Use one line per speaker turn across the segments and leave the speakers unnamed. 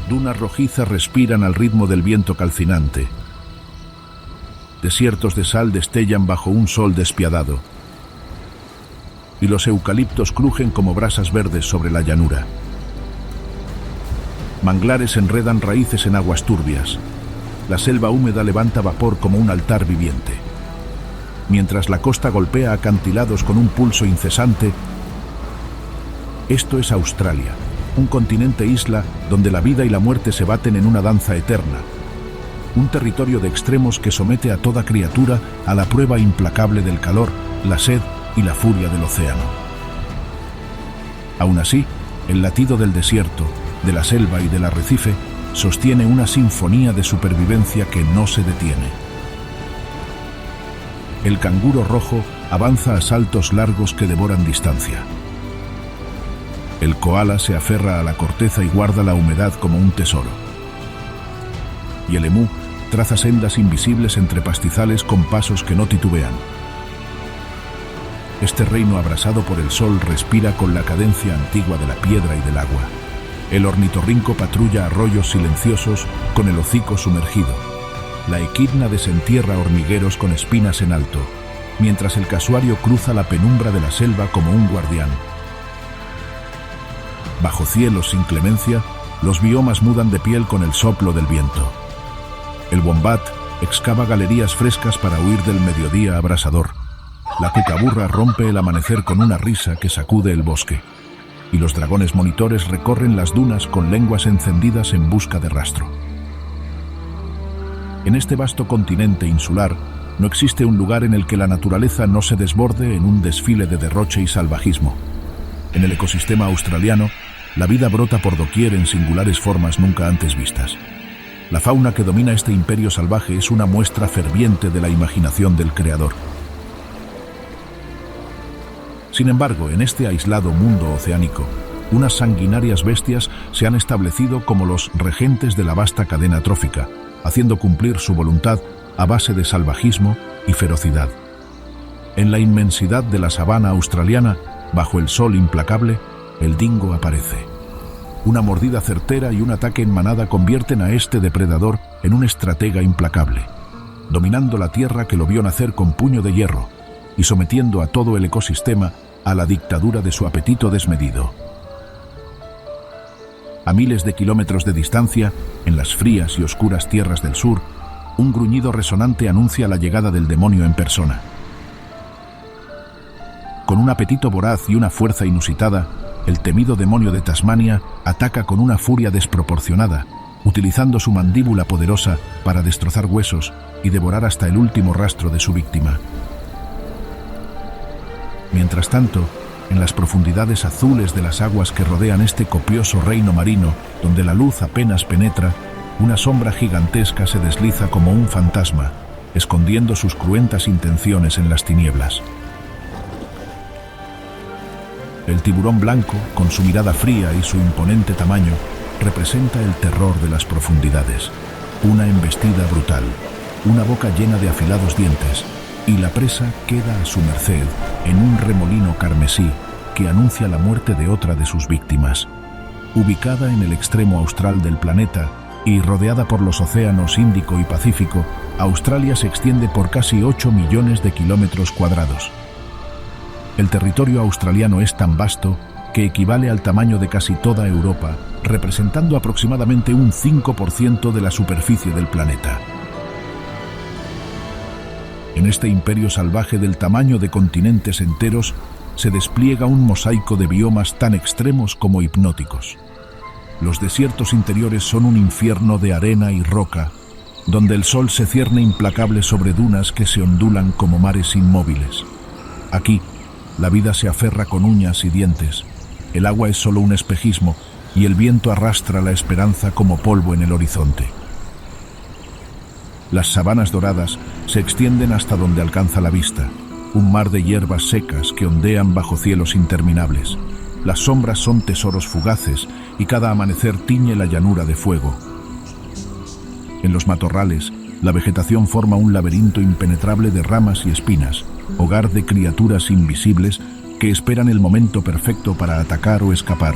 Dunas rojizas respiran al ritmo del viento calcinante. Desiertos de sal destellan bajo un sol despiadado. Y los eucaliptos crujen como brasas verdes sobre la llanura. Manglares enredan raíces en aguas turbias. La selva húmeda levanta vapor como un altar viviente. Mientras la costa golpea acantilados con un pulso incesante, esto es Australia, un continente isla donde la vida y la muerte se baten en una danza eterna. Un territorio de extremos que somete a toda criatura a la prueba implacable del calor, la sed y la furia del océano. Aún así, el latido del desierto, de la selva y del arrecife sostiene una sinfonía de supervivencia que no se detiene. El canguro rojo avanza a saltos largos que devoran distancia. El koala se aferra a la corteza y guarda la humedad como un tesoro. Y el emú traza sendas invisibles entre pastizales con pasos que no titubean. Este reino abrasado por el sol respira con la cadencia antigua de la piedra y del agua. El ornitorrinco patrulla arroyos silenciosos con el hocico sumergido. La equidna desentierra hormigueros con espinas en alto, mientras el casuario cruza la penumbra de la selva como un guardián. Bajo cielos sin clemencia, los biomas mudan de piel con el soplo del viento. El wombat excava galerías frescas para huir del mediodía abrasador. La cucaburra rompe el amanecer con una risa que sacude el bosque. Y los dragones monitores recorren las dunas con lenguas encendidas en busca de rastro. En este vasto continente insular, no existe un lugar en el que la naturaleza no se desborde en un desfile de derroche y salvajismo. En el ecosistema australiano, la vida brota por doquier en singulares formas nunca antes vistas. La fauna que domina este imperio salvaje es una muestra ferviente de la imaginación del creador. Sin embargo, en este aislado mundo oceánico, unas sanguinarias bestias se han establecido como los regentes de la vasta cadena trófica, haciendo cumplir su voluntad a base de salvajismo y ferocidad. En la inmensidad de la sabana australiana, bajo el sol implacable, el dingo aparece. Una mordida certera y un ataque en manada convierten a este depredador en un estratega implacable, dominando la tierra que lo vio nacer con puño de hierro y sometiendo a todo el ecosistema a la dictadura de su apetito desmedido. A miles de kilómetros de distancia, en las frías y oscuras tierras del sur, un gruñido resonante anuncia la llegada del demonio en persona. Con un apetito voraz y una fuerza inusitada, el temido demonio de Tasmania ataca con una furia desproporcionada, utilizando su mandíbula poderosa para destrozar huesos y devorar hasta el último rastro de su víctima. Mientras tanto, en las profundidades azules de las aguas que rodean este copioso reino marino, donde la luz apenas penetra, una sombra gigantesca se desliza como un fantasma, escondiendo sus cruentas intenciones en las tinieblas. El tiburón blanco, con su mirada fría y su imponente tamaño, representa el terror de las profundidades. Una embestida brutal, una boca llena de afilados dientes, y la presa queda a su merced en un remolino carmesí que anuncia la muerte de otra de sus víctimas. Ubicada en el extremo austral del planeta y rodeada por los océanos Índico y Pacífico, Australia se extiende por casi 8 millones de kilómetros cuadrados. El territorio australiano es tan vasto que equivale al tamaño de casi toda Europa, representando aproximadamente un 5% de la superficie del planeta. En este imperio salvaje del tamaño de continentes enteros, se despliega un mosaico de biomas tan extremos como hipnóticos. Los desiertos interiores son un infierno de arena y roca, donde el sol se cierne implacable sobre dunas que se ondulan como mares inmóviles. Aquí, la vida se aferra con uñas y dientes, el agua es solo un espejismo y el viento arrastra la esperanza como polvo en el horizonte. Las sabanas doradas se extienden hasta donde alcanza la vista, un mar de hierbas secas que ondean bajo cielos interminables. Las sombras son tesoros fugaces y cada amanecer tiñe la llanura de fuego. En los matorrales, la vegetación forma un laberinto impenetrable de ramas y espinas, hogar de criaturas invisibles que esperan el momento perfecto para atacar o escapar.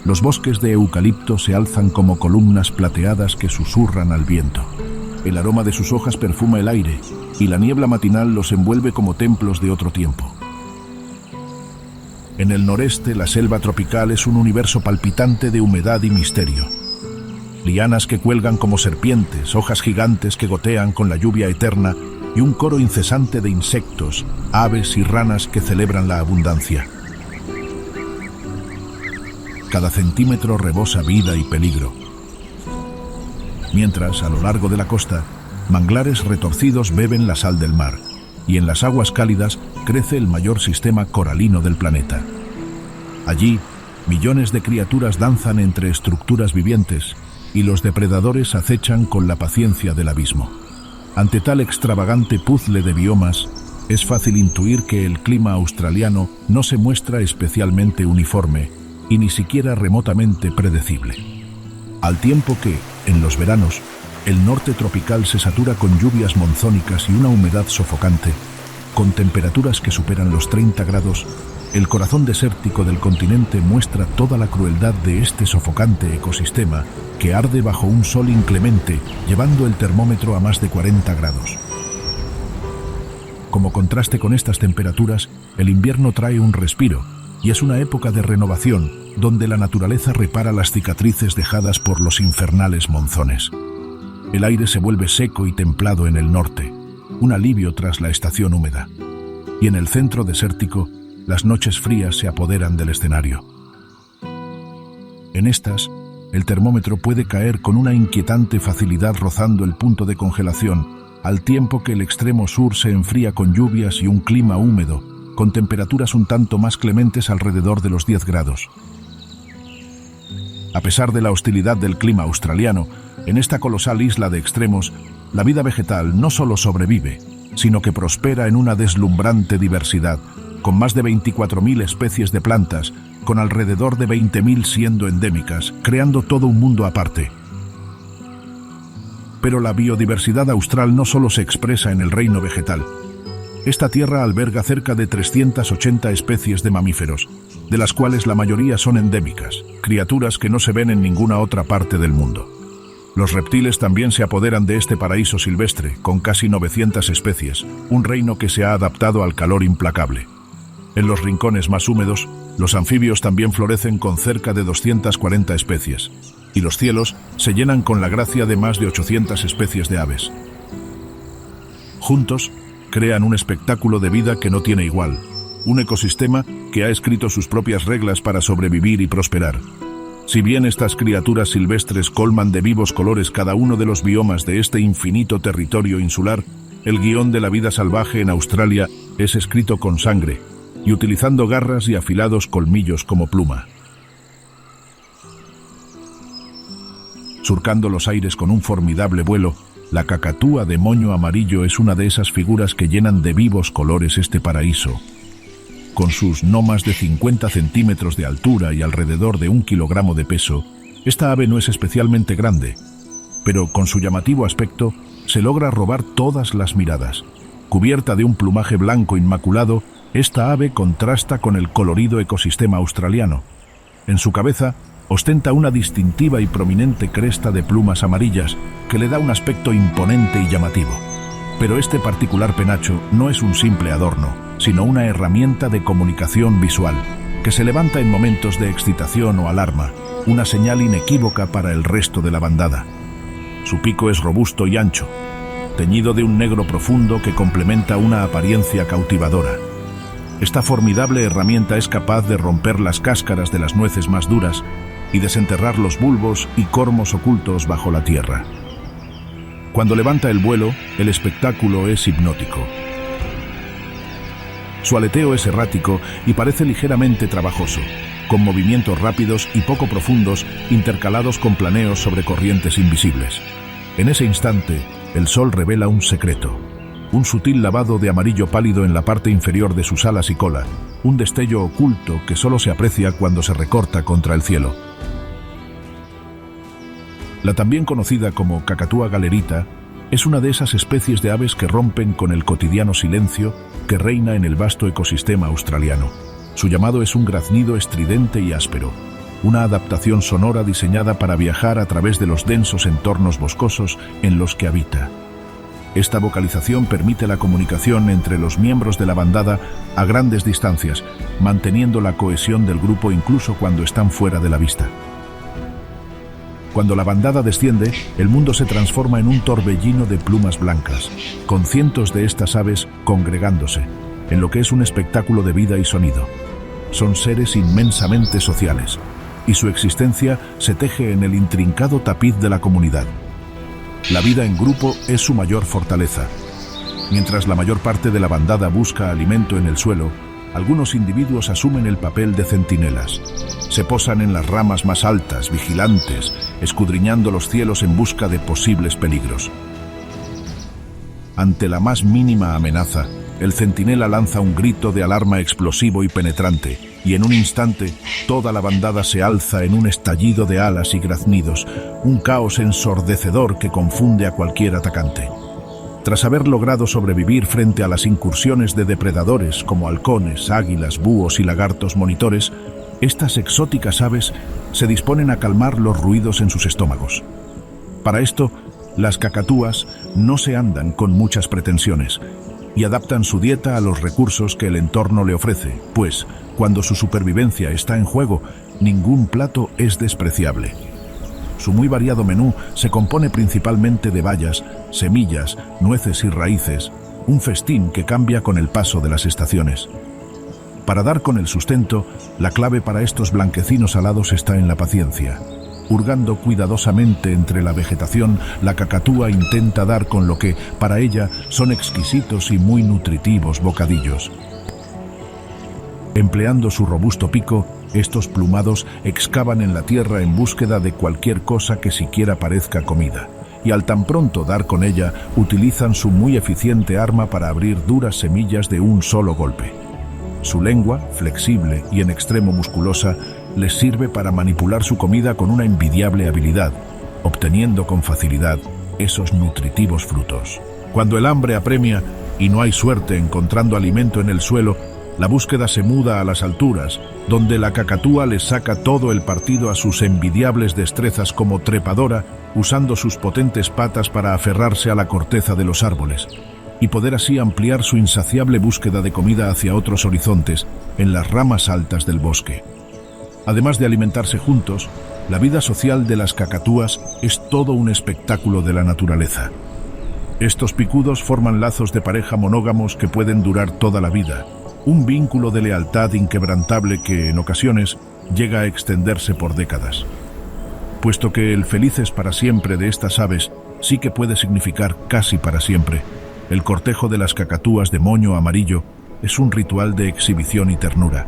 Los bosques de eucalipto se alzan como columnas plateadas que susurran al viento. El aroma de sus hojas perfuma el aire y la niebla matinal los envuelve como templos de otro tiempo. En el noreste, la selva tropical es un universo palpitante de humedad y misterio. Lianas que cuelgan como serpientes, hojas gigantes que gotean con la lluvia eterna y un coro incesante de insectos, aves y ranas que celebran la abundancia. Cada centímetro rebosa vida y peligro. Mientras, a lo largo de la costa, manglares retorcidos beben la sal del mar, y en las aguas cálidas crece el mayor sistema coralino del planeta. Allí, millones de criaturas danzan entre estructuras vivientes, y los depredadores acechan con la paciencia del abismo. Ante tal extravagante puzzle de biomas, es fácil intuir que el clima australiano no se muestra especialmente uniforme y ni siquiera remotamente predecible. Al tiempo que, en los veranos, el norte tropical se satura con lluvias monzónicas y una humedad sofocante, con temperaturas que superan los 30 grados, el corazón desértico del continente muestra toda la crueldad de este sofocante ecosistema que arde bajo un sol inclemente, llevando el termómetro a más de 40 grados. Como contraste con estas temperaturas, el invierno trae un respiro, y es una época de renovación, donde la naturaleza repara las cicatrices dejadas por los infernales monzones. El aire se vuelve seco y templado en el norte, un alivio tras la estación húmeda. Y en el centro desértico, las noches frías se apoderan del escenario. En estas, el termómetro puede caer con una inquietante facilidad rozando el punto de congelación, al tiempo que el extremo sur se enfría con lluvias y un clima húmedo, con temperaturas un tanto más clementes alrededor de los 10 grados. A pesar de la hostilidad del clima australiano, en esta colosal isla de extremos, la vida vegetal no solo sobrevive, sino que prospera en una deslumbrante diversidad, con más de 24.000 especies de plantas, con alrededor de 20.000 siendo endémicas, creando todo un mundo aparte. Pero la biodiversidad austral no solo se expresa en el reino vegetal. Esta tierra alberga cerca de 380 especies de mamíferos, de las cuales la mayoría son endémicas, criaturas que no se ven en ninguna otra parte del mundo. Los reptiles también se apoderan de este paraíso silvestre, con casi 900 especies, un reino que se ha adaptado al calor implacable. En los rincones más húmedos, los anfibios también florecen con cerca de 240 especies, y los cielos se llenan con la gracia de más de 800 especies de aves. Juntos, crean un espectáculo de vida que no tiene igual, un ecosistema que ha escrito sus propias reglas para sobrevivir y prosperar. Si bien estas criaturas silvestres colman de vivos colores cada uno de los biomas de este infinito territorio insular, el guión de la vida salvaje en Australia es escrito con sangre y utilizando garras y afilados colmillos como pluma. Surcando los aires con un formidable vuelo, la cacatúa de moño amarillo es una de esas figuras que llenan de vivos colores este paraíso. Con sus no más de 50 centímetros de altura y alrededor de 1 kilogramo de peso, esta ave no es especialmente grande, pero con su llamativo aspecto se logra robar todas las miradas. Cubierta de un plumaje blanco inmaculado, esta ave contrasta con el colorido ecosistema australiano. En su cabeza ostenta una distintiva y prominente cresta de plumas amarillas que le da un aspecto imponente y llamativo. Pero este particular penacho no es un simple adorno, sino una herramienta de comunicación visual, que se levanta en momentos de excitación o alarma, una señal inequívoca para el resto de la bandada. Su pico es robusto y ancho, teñido de un negro profundo que complementa una apariencia cautivadora. Esta formidable herramienta es capaz de romper las cáscaras de las nueces más duras y desenterrar los bulbos y cormos ocultos bajo la tierra. Cuando levanta el vuelo, el espectáculo es hipnótico. Su aleteo es errático y parece ligeramente trabajoso, con movimientos rápidos y poco profundos intercalados con planeos sobre corrientes invisibles. En ese instante, el sol revela un secreto, un sutil lavado de amarillo pálido en la parte inferior de sus alas y cola, un destello oculto que solo se aprecia cuando se recorta contra el cielo. La también conocida como cacatúa galerita es una de esas especies de aves que rompen con el cotidiano silencio que reina en el vasto ecosistema australiano. Su llamado es un graznido estridente y áspero, una adaptación sonora diseñada para viajar a través de los densos entornos boscosos en los que habita. Esta vocalización permite la comunicación entre los miembros de la bandada a grandes distancias, manteniendo la cohesión del grupo incluso cuando están fuera de la vista. Cuando la bandada desciende, el mundo se transforma en un torbellino de plumas blancas, con cientos de estas aves congregándose, en lo que es un espectáculo de vida y sonido. Son seres inmensamente sociales, y su existencia se teje en el intrincado tapiz de la comunidad. La vida en grupo es su mayor fortaleza. Mientras la mayor parte de la bandada busca alimento en el suelo, algunos individuos asumen el papel de centinelas. Se posan en las ramas más altas, vigilantes, escudriñando los cielos en busca de posibles peligros. Ante la más mínima amenaza, el centinela lanza un grito de alarma explosivo y penetrante, y en un instante toda la bandada se alza en un estallido de alas y graznidos, un caos ensordecedor que confunde a cualquier atacante. Tras haber logrado sobrevivir frente a las incursiones de depredadores como halcones, águilas, búhos y lagartos monitores, estas exóticas aves se disponen a calmar los ruidos en sus estómagos. Para esto, las cacatúas no se andan con muchas pretensiones y adaptan su dieta a los recursos que el entorno le ofrece, pues, cuando su supervivencia está en juego, ningún plato es despreciable. Su muy variado menú se compone principalmente de bayas, semillas, nueces y raíces, un festín que cambia con el paso de las estaciones. Para dar con el sustento, la clave para estos blanquecinos alados está en la paciencia. Hurgando cuidadosamente entre la vegetación, la cacatúa intenta dar con lo que, para ella, son exquisitos y muy nutritivos bocadillos. Empleando su robusto pico, estos plumados excavan en la tierra en búsqueda de cualquier cosa que siquiera parezca comida, y al tan pronto dar con ella, utilizan su muy eficiente arma para abrir duras semillas de un solo golpe. Su lengua, flexible y en extremo musculosa, les sirve para manipular su comida con una envidiable habilidad, obteniendo con facilidad esos nutritivos frutos. Cuando el hambre apremia y no hay suerte encontrando alimento en el suelo, la búsqueda se muda a las alturas, donde la cacatúa les saca todo el partido a sus envidiables destrezas como trepadora, usando sus potentes patas para aferrarse a la corteza de los árboles, y poder así ampliar su insaciable búsqueda de comida hacia otros horizontes, en las ramas altas del bosque. Además de alimentarse juntos, la vida social de las cacatúas es todo un espectáculo de la naturaleza. Estos picudos forman lazos de pareja monógamos que pueden durar toda la vida, un vínculo de lealtad inquebrantable que, en ocasiones, llega a extenderse por décadas. Puesto que el felices para siempre de estas aves sí que puede significar casi para siempre, el cortejo de las cacatúas de moño amarillo es un ritual de exhibición y ternura.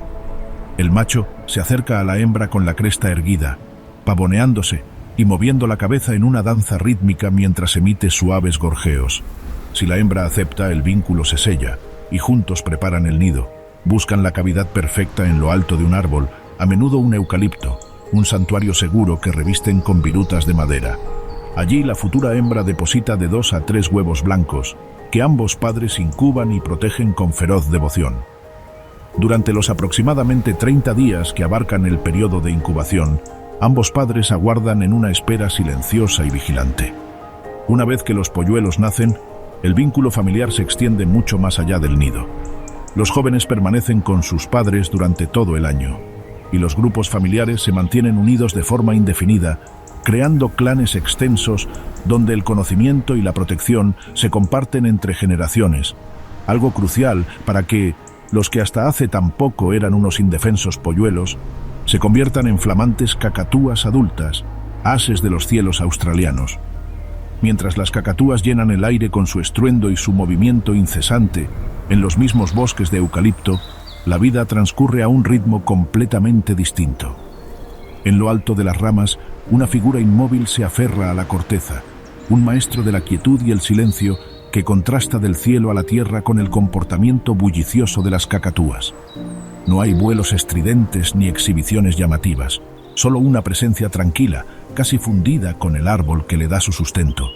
El macho se acerca a la hembra con la cresta erguida, pavoneándose y moviendo la cabeza en una danza rítmica mientras emite suaves gorjeos. Si la hembra acepta, el vínculo se sella, y juntos preparan el nido. Buscan la cavidad perfecta en lo alto de un árbol, a menudo un eucalipto, un santuario seguro que revisten con virutas de madera. Allí la futura hembra deposita de 2 a 3 huevos blancos, que ambos padres incuban y protegen con feroz devoción. Durante los aproximadamente 30 días que abarcan el periodo de incubación, ambos padres aguardan en una espera silenciosa y vigilante. Una vez que los polluelos nacen, el vínculo familiar se extiende mucho más allá del nido. Los jóvenes permanecen con sus padres durante todo el año, y los grupos familiares se mantienen unidos de forma indefinida, creando clanes extensos donde el conocimiento y la protección se comparten entre generaciones, algo crucial para que los que hasta hace tan poco eran unos indefensos polluelos se conviertan en flamantes cacatúas adultas, ases de los cielos australianos. Mientras las cacatúas llenan el aire con su estruendo y su movimiento incesante en los mismos bosques de eucalipto, la vida transcurre a un ritmo completamente distinto. En lo alto de las ramas, una figura inmóvil se aferra a la corteza, un maestro de la quietud y el silencio que contrasta del cielo a la tierra con el comportamiento bullicioso de las cacatúas. No hay vuelos estridentes ni exhibiciones llamativas, solo una presencia tranquila, casi fundida con el árbol que le da su sustento.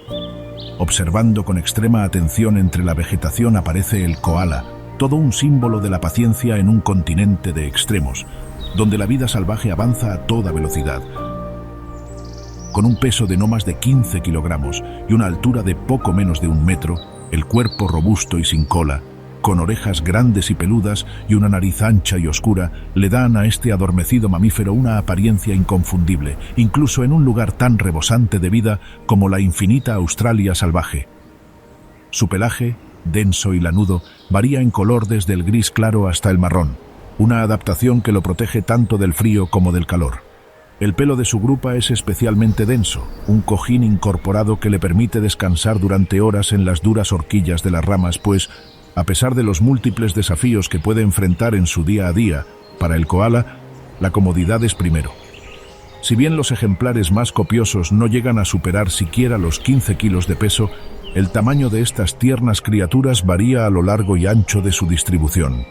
Observando con extrema atención entre la vegetación aparece el koala, todo un símbolo de la paciencia en un continente de extremos, donde la vida salvaje avanza a toda velocidad. Con un peso de no más de 15 kilogramos y una altura de poco menos de 1 metro, el cuerpo robusto y sin cola, con orejas grandes y peludas y una nariz ancha y oscura, le dan a este adormecido mamífero una apariencia inconfundible, incluso en un lugar tan rebosante de vida como la infinita Australia salvaje. Su pelaje, denso y lanudo, varía en color desde el gris claro hasta el marrón, una adaptación que lo protege tanto del frío como del calor. El pelo de su grupa es especialmente denso, un cojín incorporado que le permite descansar durante horas en las duras horquillas de las ramas, pues, a pesar de los múltiples desafíos que puede enfrentar en su día a día, para el koala, la comodidad es primero. Si bien los ejemplares más copiosos no llegan a superar siquiera los 15 kilos de peso, el tamaño de estas tiernas criaturas varía a lo largo y ancho de su distribución.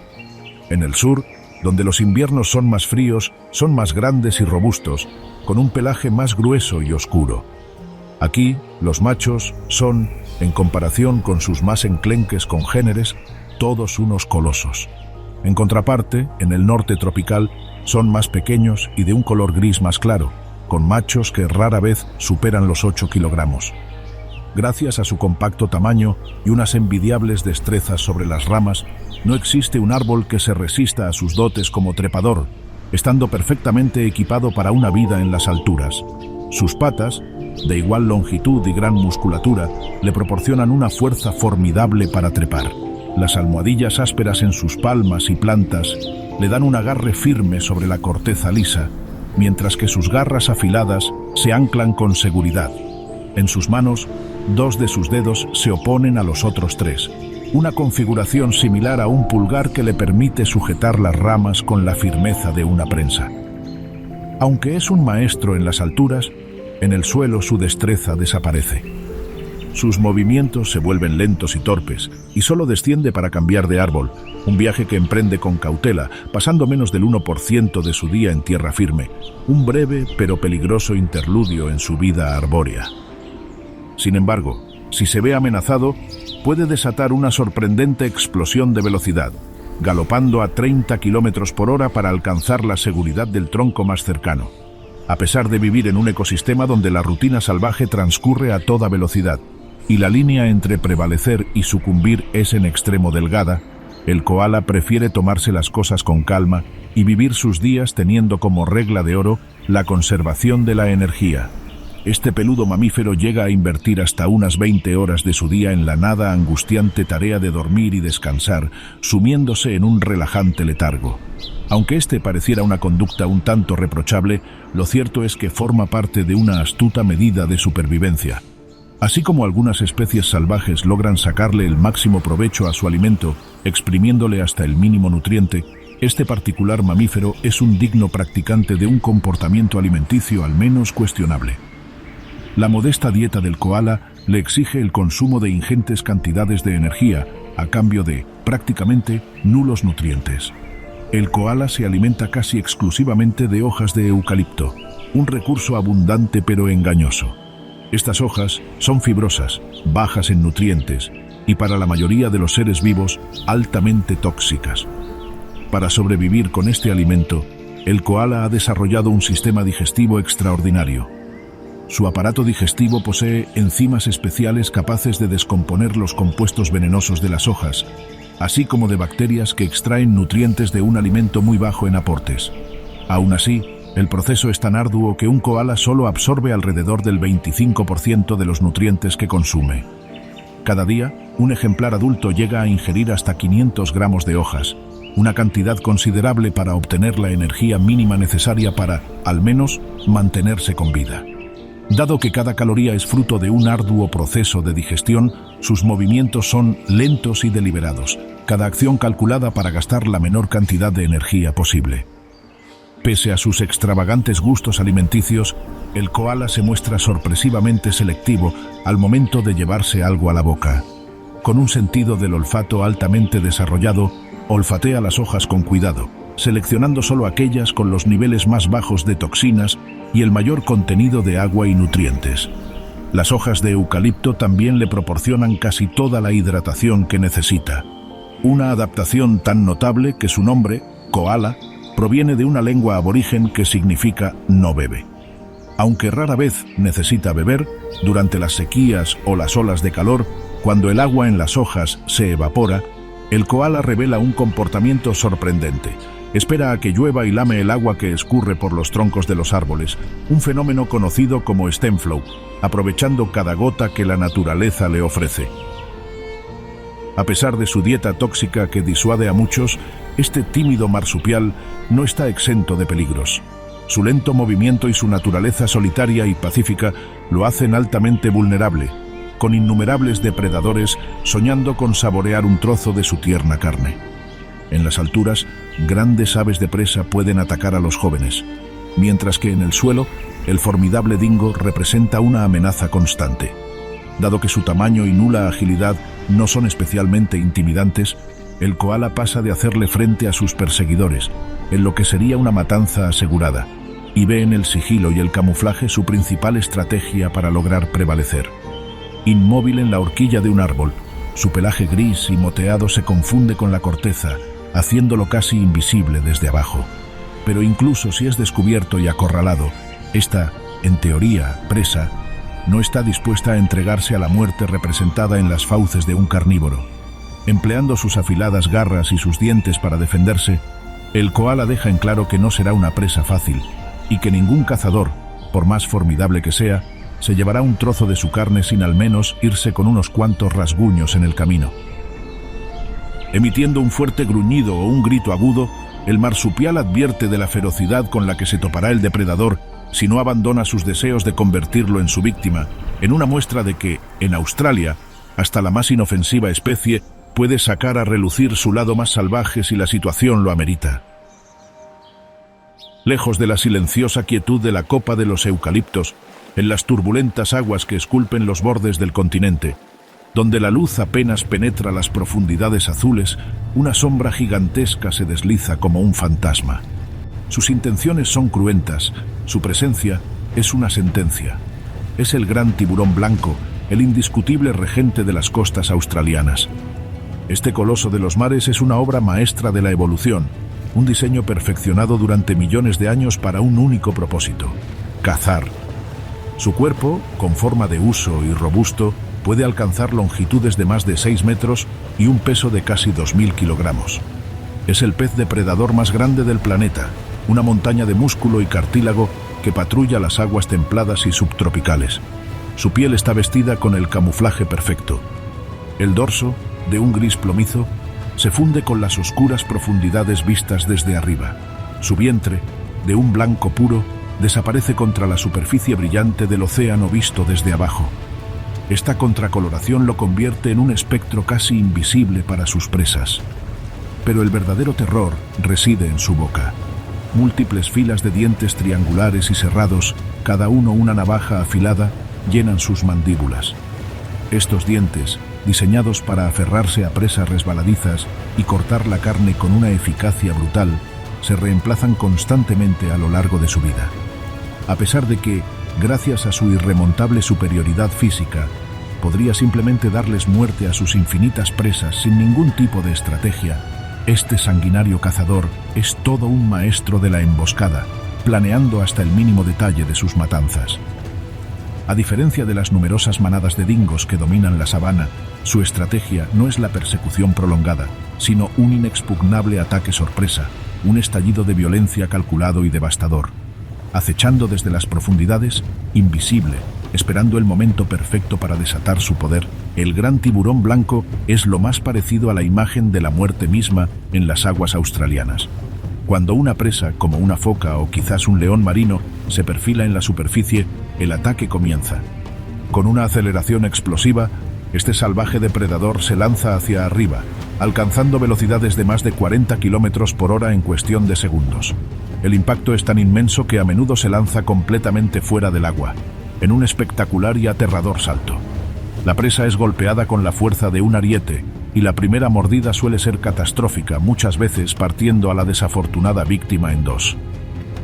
En el sur, donde los inviernos son más fríos, son más grandes y robustos, con un pelaje más grueso y oscuro. Aquí, los machos son, en comparación con sus más enclenques congéneres, todos unos colosos. En contraparte, en el norte tropical, son más pequeños y de un color gris más claro, con machos que rara vez superan los 8 kilogramos. Gracias a su compacto tamaño y unas envidiables destrezas sobre las ramas, no existe un árbol que se resista a sus dotes como trepador, estando perfectamente equipado para una vida en las alturas. Sus patas, de igual longitud y gran musculatura, le proporcionan una fuerza formidable para trepar. Las almohadillas ásperas en sus palmas y plantas le dan un agarre firme sobre la corteza lisa, mientras que sus garras afiladas se anclan con seguridad. En sus manos, 2 de sus dedos se oponen a los otros 3, una configuración similar a un pulgar que le permite sujetar las ramas con la firmeza de una prensa. Aunque es un maestro en las alturas, en el suelo su destreza desaparece. Sus movimientos se vuelven lentos y torpes, y solo desciende para cambiar de árbol, un viaje que emprende con cautela, pasando menos del 1% de su día en tierra firme, un breve pero peligroso interludio en su vida arbórea. Sin embargo, si se ve amenazado, puede desatar una sorprendente explosión de velocidad, galopando a 30 km por hora para alcanzar la seguridad del tronco más cercano. A pesar de vivir en un ecosistema donde la rutina salvaje transcurre a toda velocidad y la línea entre prevalecer y sucumbir es en extremo delgada, el koala prefiere tomarse las cosas con calma y vivir sus días teniendo como regla de oro la conservación de la energía. Este peludo mamífero llega a invertir hasta unas 20 horas de su día en la nada angustiante tarea de dormir y descansar, sumiéndose en un relajante letargo. Aunque este pareciera una conducta un tanto reprochable, lo cierto es que forma parte de una astuta medida de supervivencia. Así como algunas especies salvajes logran sacarle el máximo provecho a su alimento, exprimiéndole hasta el mínimo nutriente, este particular mamífero es un digno practicante de un comportamiento alimenticio al menos cuestionable. La modesta dieta del koala le exige el consumo de ingentes cantidades de energía, a cambio de, prácticamente, nulos nutrientes. El koala se alimenta casi exclusivamente de hojas de eucalipto, un recurso abundante pero engañoso. Estas hojas son fibrosas, bajas en nutrientes y para la mayoría de los seres vivos altamente tóxicas. Para sobrevivir con este alimento, el koala ha desarrollado un sistema digestivo extraordinario. Su aparato digestivo posee enzimas especiales capaces de descomponer los compuestos venenosos de las hojas, así como de bacterias que extraen nutrientes de un alimento muy bajo en aportes. Aún así, el proceso es tan arduo que un koala solo absorbe alrededor del 25% de los nutrientes que consume. Cada día, un ejemplar adulto llega a ingerir hasta 500 gramos de hojas, una cantidad considerable para obtener la energía mínima necesaria para, al menos, mantenerse con vida. Dado que cada caloría es fruto de un arduo proceso de digestión, sus movimientos son lentos y deliberados, cada acción calculada para gastar la menor cantidad de energía posible. Pese a sus extravagantes gustos alimenticios, el koala se muestra sorpresivamente selectivo al momento de llevarse algo a la boca. Con un sentido del olfato altamente desarrollado, olfatea las hojas con cuidado, seleccionando solo aquellas con los niveles más bajos de toxinas y el mayor contenido de agua y nutrientes. Las hojas de eucalipto también le proporcionan casi toda la hidratación que necesita. Una adaptación tan notable que su nombre, koala, proviene de una lengua aborigen que significa no bebe. Aunque rara vez necesita beber, durante las sequías o las olas de calor, cuando el agua en las hojas se evapora, el koala revela un comportamiento sorprendente. Espera a que llueva y lame el agua que escurre por los troncos de los árboles, un fenómeno conocido como stem flow, aprovechando cada gota que la naturaleza le ofrece. A pesar de su dieta tóxica que disuade a muchos, este tímido marsupial no está exento de peligros. Su lento movimiento y su naturaleza solitaria y pacífica lo hacen altamente vulnerable, con innumerables depredadores soñando con saborear un trozo de su tierna carne. En las alturas, grandes aves de presa pueden atacar a los jóvenes, mientras que en el suelo, el formidable dingo representa una amenaza constante. Dado que su tamaño y nula agilidad no son especialmente intimidantes, el koala pasa de hacerle frente a sus perseguidores, en lo que sería una matanza asegurada, y ve en el sigilo y el camuflaje su principal estrategia para lograr prevalecer. Inmóvil en la horquilla de un árbol, su pelaje gris y moteado se confunde con la corteza, haciéndolo casi invisible desde abajo. Pero incluso si es descubierto y acorralado, esta, en teoría, presa, no está dispuesta a entregarse a la muerte representada en las fauces de un carnívoro. Empleando sus afiladas garras y sus dientes para defenderse, el koala deja en claro que no será una presa fácil y que ningún cazador, por más formidable que sea, se llevará un trozo de su carne sin al menos irse con unos cuantos rasguños en el camino. Emitiendo un fuerte gruñido o un grito agudo, el marsupial advierte de la ferocidad con la que se topará el depredador si no abandona sus deseos de convertirlo en su víctima, en una muestra de que, en Australia, hasta la más inofensiva especie puede sacar a relucir su lado más salvaje si la situación lo amerita. Lejos de la silenciosa quietud de la copa de los eucaliptos, en las turbulentas aguas que esculpen los bordes del continente, donde la luz apenas penetra las profundidades azules, una sombra gigantesca se desliza como un fantasma. Sus intenciones son cruentas, su presencia es una sentencia. Es el gran tiburón blanco, el indiscutible regente de las costas australianas. Este coloso de los mares es una obra maestra de la evolución, un diseño perfeccionado durante millones de años para un único propósito: cazar. Su cuerpo, con forma de huso y robusto, puede alcanzar longitudes de más de 6 metros y un peso de casi 2000 kilogramos. Es el pez depredador más grande del planeta, una montaña de músculo y cartílago que patrulla las aguas templadas y subtropicales. Su piel está vestida con el camuflaje perfecto. El dorso, de un gris plomizo, se funde con las oscuras profundidades vistas desde arriba. Su vientre, de un blanco puro, desaparece contra la superficie brillante del océano visto desde abajo. Esta contracoloración lo convierte en un espectro casi invisible para sus presas. Pero el verdadero terror reside en su boca. Múltiples filas de dientes triangulares y cerrados, cada uno una navaja afilada, llenan sus mandíbulas. Estos dientes, diseñados para aferrarse a presas resbaladizas y cortar la carne con una eficacia brutal, se reemplazan constantemente a lo largo de su vida. A pesar de que, gracias a su irremontable superioridad física, podría simplemente darles muerte a sus infinitas presas sin ningún tipo de estrategia, este sanguinario cazador es todo un maestro de la emboscada, planeando hasta el mínimo detalle de sus matanzas. A diferencia de las numerosas manadas de dingos que dominan la sabana, su estrategia no es la persecución prolongada, sino un inexpugnable ataque sorpresa, un estallido de violencia calculado y devastador. Acechando desde las profundidades, invisible, esperando el momento perfecto para desatar su poder, el gran tiburón blanco es lo más parecido a la imagen de la muerte misma en las aguas australianas. Cuando una presa, como una foca o quizás un león marino, se perfila en la superficie, el ataque comienza. Con una aceleración explosiva, este salvaje depredador se lanza hacia arriba, alcanzando velocidades de más de 40 kilómetros por hora en cuestión de segundos. El impacto es tan inmenso que a menudo se lanza completamente fuera del agua, en un espectacular y aterrador salto. La presa es golpeada con la fuerza de un ariete, y la primera mordida suele ser catastrófica, muchas veces partiendo a la desafortunada víctima en dos.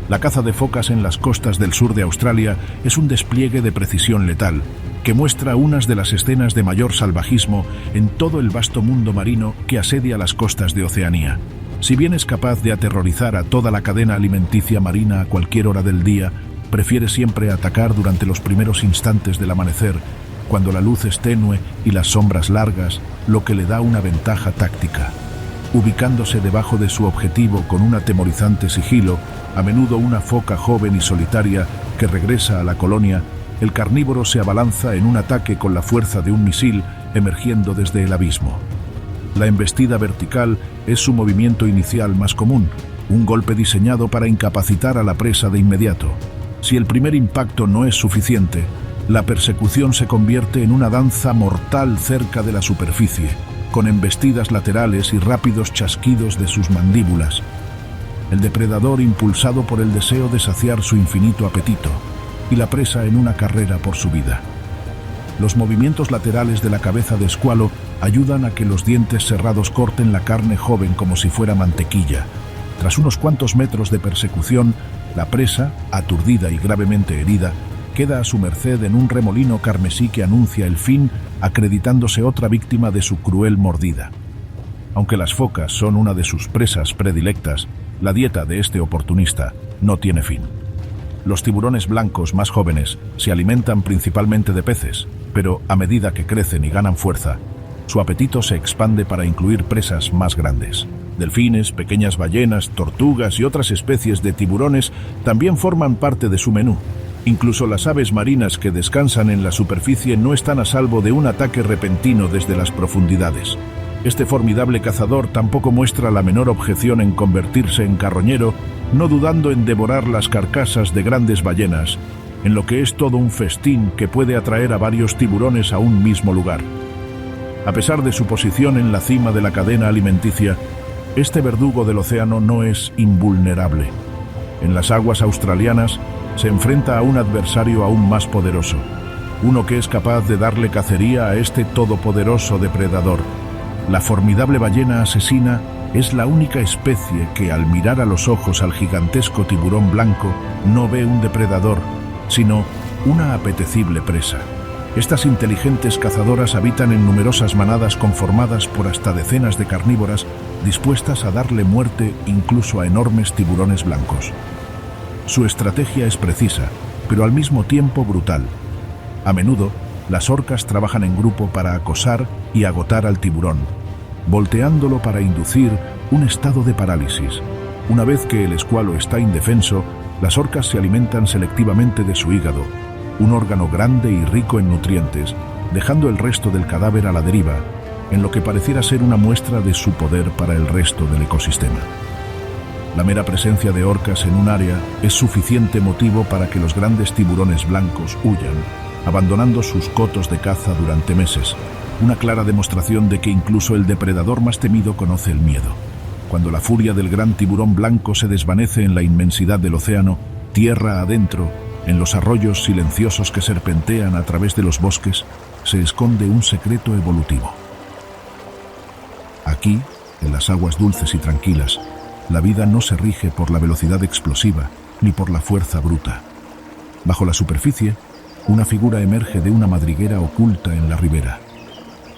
La caza de focas en las costas del sur de Australia es un despliegue de precisión letal, que muestra unas de las escenas de mayor salvajismo en todo el vasto mundo marino que asedia las costas de Oceanía. Si bien es capaz de aterrorizar a toda la cadena alimenticia marina a cualquier hora del día, prefiere siempre atacar durante los primeros instantes del amanecer, cuando la luz es tenue y las sombras largas, lo que le da una ventaja táctica. Ubicándose debajo de su objetivo con un atemorizante sigilo, a menudo una foca joven y solitaria que regresa a la colonia, el carnívoro se abalanza en un ataque con la fuerza de un misil emergiendo desde el abismo. La embestida vertical es su movimiento inicial más común, un golpe diseñado para incapacitar a la presa de inmediato. Si el primer impacto no es suficiente, la persecución se convierte en una danza mortal cerca de la superficie, con embestidas laterales y rápidos chasquidos de sus mandíbulas. El depredador impulsado por el deseo de saciar su infinito apetito, y la presa en una carrera por su vida. Los movimientos laterales de la cabeza de escualo ayudan a que los dientes cerrados corten la carne joven como si fuera mantequilla. Tras unos cuantos metros de persecución, la presa, aturdida y gravemente herida, queda a su merced en un remolino carmesí que anuncia el fin, acreditándose otra víctima de su cruel mordida. Aunque las focas son una de sus presas predilectas, la dieta de este oportunista no tiene fin. Los tiburones blancos más jóvenes se alimentan principalmente de peces, pero a medida que crecen y ganan fuerza, su apetito se expande para incluir presas más grandes. Delfines, pequeñas ballenas, tortugas y otras especies de tiburones también forman parte de su menú. Incluso las aves marinas que descansan en la superficie no están a salvo de un ataque repentino desde las profundidades. Este formidable cazador tampoco muestra la menor objeción en convertirse en carroñero, no dudando en devorar las carcasas de grandes ballenas, en lo que es todo un festín que puede atraer a varios tiburones a un mismo lugar. A pesar de su posición en la cima de la cadena alimenticia, este verdugo del océano no es invulnerable. En las aguas australianas se enfrenta a un adversario aún más poderoso, uno que es capaz de darle cacería a este todopoderoso depredador. La formidable ballena asesina es la única especie que, al mirar a los ojos al gigantesco tiburón blanco, no ve un depredador, sino una apetecible presa. Estas inteligentes cazadoras habitan en numerosas manadas conformadas por hasta decenas de carnívoras dispuestas a darle muerte incluso a enormes tiburones blancos. Su estrategia es precisa, pero al mismo tiempo brutal. A menudo, las orcas trabajan en grupo para acosar y agotar al tiburón, volteándolo para inducir un estado de parálisis. Una vez que el escualo está indefenso, las orcas se alimentan selectivamente de su hígado, un órgano grande y rico en nutrientes, dejando el resto del cadáver a la deriva, en lo que pareciera ser una muestra de su poder para el resto del ecosistema. La mera presencia de orcas en un área es suficiente motivo para que los grandes tiburones blancos huyan, abandonando sus cotos de caza durante meses, una clara demostración de que incluso el depredador más temido conoce el miedo. Cuando la furia del gran tiburón blanco se desvanece en la inmensidad del océano, tierra adentro, en los arroyos silenciosos que serpentean a través de los bosques, se esconde un secreto evolutivo. Aquí, en las aguas dulces y tranquilas, la vida no se rige por la velocidad explosiva ni por la fuerza bruta. Bajo la superficie, una figura emerge de una madriguera oculta en la ribera.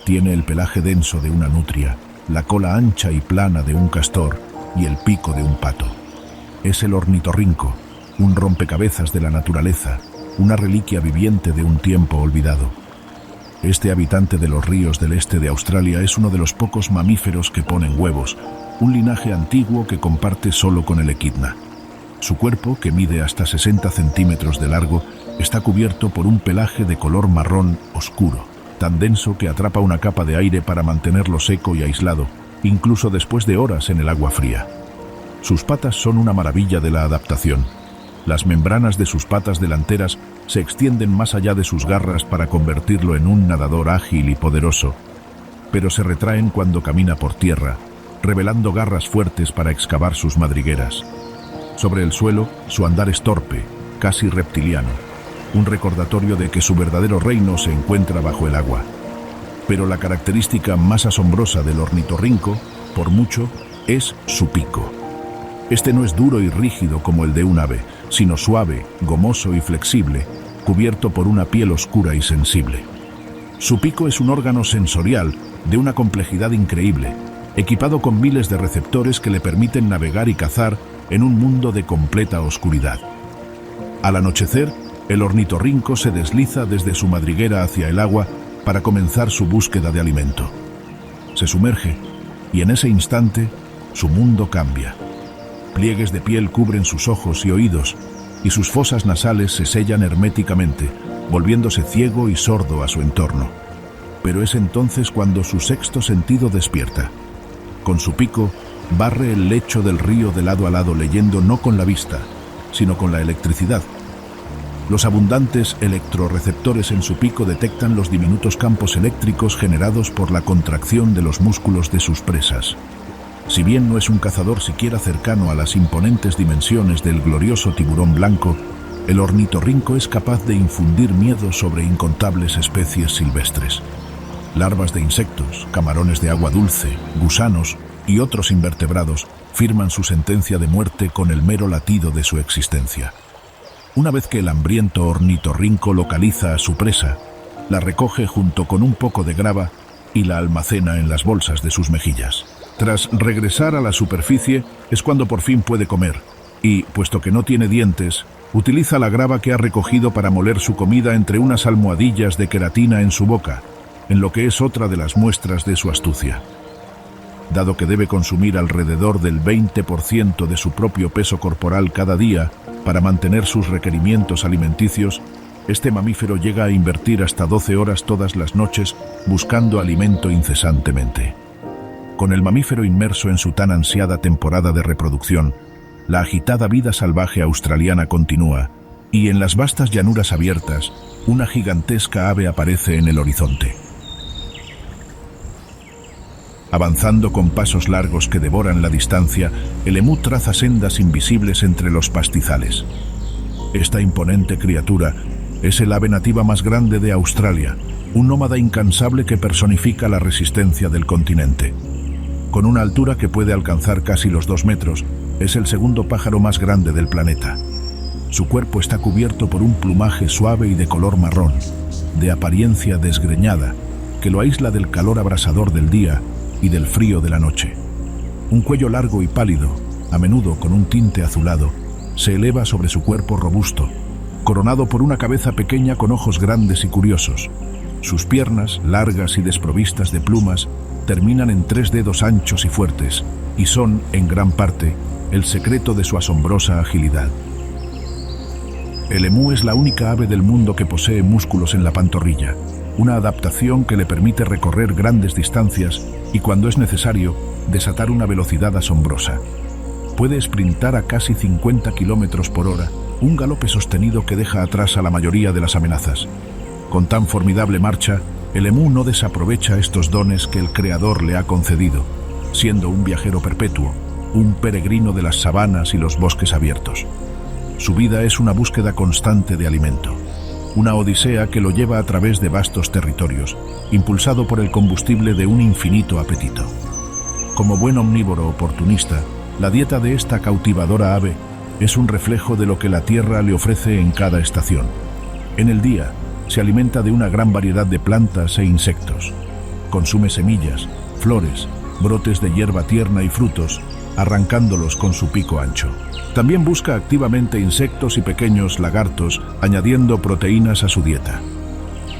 Tiene el pelaje denso de una nutria, la cola ancha y plana de un castor y el pico de un pato. Es el ornitorrinco, un rompecabezas de la naturaleza, una reliquia viviente de un tiempo olvidado. Este habitante de los ríos del este de Australia es uno de los pocos mamíferos que ponen huevos, un linaje antiguo que comparte solo con el equidna. Su cuerpo, que mide hasta 60 centímetros de largo, está cubierto por un pelaje de color marrón oscuro, tan denso que atrapa una capa de aire para mantenerlo seco y aislado, incluso después de horas en el agua fría. Sus patas son una maravilla de la adaptación. Las membranas de sus patas delanteras se extienden más allá de sus garras para convertirlo en un nadador ágil y poderoso, pero se retraen cuando camina por tierra, revelando garras fuertes para excavar sus madrigueras. Sobre el suelo, su andar es torpe, casi reptiliano, un recordatorio de que su verdadero reino se encuentra bajo el agua. Pero la característica más asombrosa del ornitorrinco, por mucho, es su pico. Este no es duro y rígido como el de un ave, sino suave, gomoso y flexible, cubierto por una piel oscura y sensible. Su pico es un órgano sensorial de una complejidad increíble. equipado con miles de receptores que le permiten navegar y cazar en un mundo de completa oscuridad. Al anochecer, el ornitorrinco se desliza desde su madriguera hacia el agua para comenzar su búsqueda de alimento. Se sumerge y en ese instante su mundo cambia. Pliegues de piel cubren sus ojos y oídos y sus fosas nasales se sellan herméticamente, volviéndose ciego y sordo a su entorno. Pero es entonces cuando su sexto sentido despierta. Con su pico, barre el lecho del río de lado a lado leyendo no con la vista, sino con la electricidad. Los abundantes electroreceptores en su pico detectan los diminutos campos eléctricos generados por la contracción de los músculos de sus presas. Si bien no es un cazador siquiera cercano a las imponentes dimensiones del glorioso tiburón blanco, el ornitorrinco es capaz de infundir miedo sobre incontables especies silvestres. Larvas de insectos, camarones de agua dulce, gusanos y otros invertebrados firman su sentencia de muerte con el mero latido de su existencia. Una vez que el hambriento ornitorrinco localiza a su presa, la recoge junto con un poco de grava y la almacena en las bolsas de sus mejillas. Tras regresar a la superficie es cuando por fin puede comer y, puesto que no tiene dientes, utiliza la grava que ha recogido para moler su comida entre unas almohadillas de queratina en su boca, en lo que es otra de las muestras de su astucia. Dado que debe consumir alrededor del 20% de su propio peso corporal cada día para mantener sus requerimientos alimenticios, este mamífero llega a invertir hasta 12 horas todas las noches buscando alimento incesantemente. Con el mamífero inmerso en su tan ansiada temporada de reproducción, la agitada vida salvaje australiana continúa y en las vastas llanuras abiertas, una gigantesca ave aparece en el horizonte. Avanzando con pasos largos que devoran la distancia, el emú traza sendas invisibles entre los pastizales. Esta imponente criatura es el ave nativa más grande de Australia, un nómada incansable que personifica la resistencia del continente. Con una altura que puede alcanzar casi los 2 metros, es el segundo pájaro más grande del planeta. Su cuerpo está cubierto por un plumaje suave y de color marrón, de apariencia desgreñada, que lo aísla del calor abrasador del día y del frío de la noche. Un cuello largo y pálido, a menudo con un tinte azulado, se eleva sobre su cuerpo robusto, coronado por una cabeza pequeña con ojos grandes y curiosos. Sus piernas, largas y desprovistas de plumas, terminan en 3 dedos anchos y fuertes, y son, en gran parte, el secreto de su asombrosa agilidad. El emú es la única ave del mundo que posee músculos en la pantorrilla, una adaptación que le permite recorrer grandes distancias y, cuando es necesario, desatar una velocidad asombrosa. Puede sprintar a casi 50 km por hora, un galope sostenido que deja atrás a la mayoría de las amenazas. Con tan formidable marcha, el emú no desaprovecha estos dones que el Creador le ha concedido, siendo un viajero perpetuo, un peregrino de las sabanas y los bosques abiertos. Su vida es una búsqueda constante de alimento, una odisea que lo lleva a través de vastos territorios, impulsado por el combustible de un infinito apetito. Como buen omnívoro oportunista, la dieta de esta cautivadora ave es un reflejo de lo que la tierra le ofrece en cada estación. En el día, se alimenta de una gran variedad de plantas e insectos. Consume semillas, flores, brotes de hierba tierna y frutos, arrancándolos con su pico ancho. También busca activamente insectos y pequeños lagartos, añadiendo proteínas a su dieta.